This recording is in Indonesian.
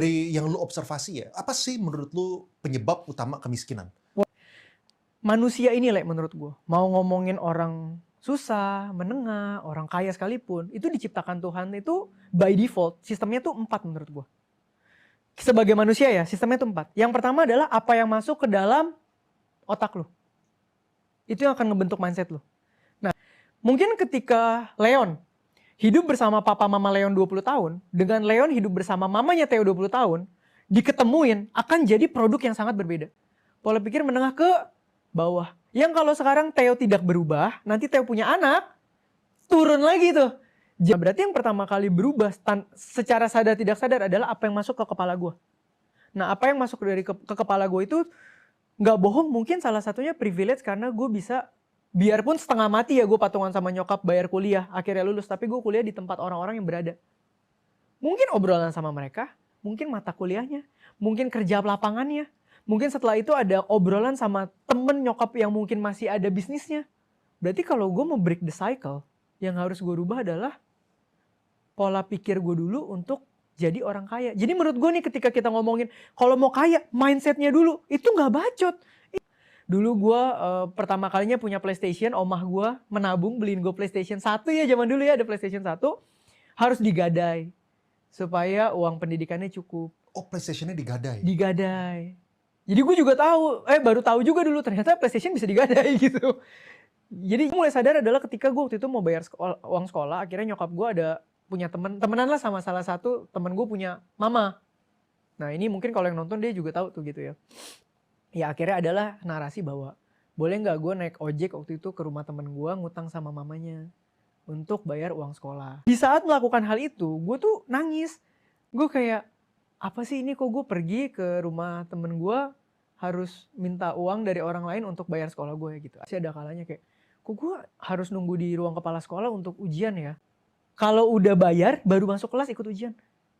Dari yang lu observasi ya, apa sih menurut lu penyebab utama kemiskinan? Manusia ini menurut gue, mau ngomongin orang susah, menengah, orang kaya sekalipun, itu diciptakan Tuhan itu by default, sistemnya tuh 4 menurut gue. Sebagai manusia ya, sistemnya tuh 4. Yang pertama adalah apa yang masuk ke dalam otak lu. Itu yang akan ngebentuk mindset lu. Nah, mungkin ketika Leon hidup bersama papa mama Leon 20 tahun, dengan Leon hidup bersama mamanya Theo 20 tahun, diketemuin akan jadi produk yang sangat berbeda. Pola pikir menengah ke bawah. Yang kalau sekarang Theo tidak berubah, nanti Theo punya anak, turun lagi tuh. Berarti yang pertama kali berubah secara sadar tidak sadar adalah apa yang masuk ke kepala gue. Nah, apa yang masuk dari ke kepala gue itu nggak bohong, mungkin salah satunya privilege karena gue bisa, biarpun setengah mati ya gue patungan sama nyokap bayar kuliah, akhirnya lulus, tapi gue kuliah di tempat orang-orang yang berada. Mungkin obrolan sama mereka, mungkin mata kuliahnya, mungkin kerja lapangannya, mungkin setelah itu ada obrolan sama temen nyokap yang mungkin masih ada bisnisnya. Berarti kalau gue mau break the cycle, yang harus gue rubah adalah pola pikir gue dulu untuk jadi orang kaya. Jadi menurut gue nih ketika kita ngomongin kalau mau kaya, mindsetnya dulu, itu gak bacot. Dulu gue pertama kalinya punya PlayStation, omah gue menabung beliin gue PlayStation 1 ya, zaman dulu ya ada PlayStation 1. Harus digadai supaya uang pendidikannya cukup. Oh, PlayStation-nya digadai? Digadai. Jadi gue juga baru tahu juga dulu ternyata PlayStation bisa digadai gitu. Jadi mulai sadar adalah ketika gue waktu itu mau bayar uang sekolah, akhirnya nyokap gue ada punya temenan lah sama salah satu temen gue punya mama. Nah ini mungkin kalau yang nonton dia juga tahu tuh gitu ya. Ya akhirnya adalah narasi bahwa boleh nggak gue naik ojek waktu itu ke rumah temen gue ngutang sama mamanya untuk bayar uang sekolah. Di saat melakukan hal itu gue tuh nangis. Gue kayak apa sih ini, kok gue pergi ke rumah temen gue harus minta uang dari orang lain untuk bayar sekolah gue gitu. Masih ada kalanya kayak kok gue harus nunggu di ruang kepala sekolah untuk ujian ya. Kalau udah bayar baru masuk kelas ikut ujian.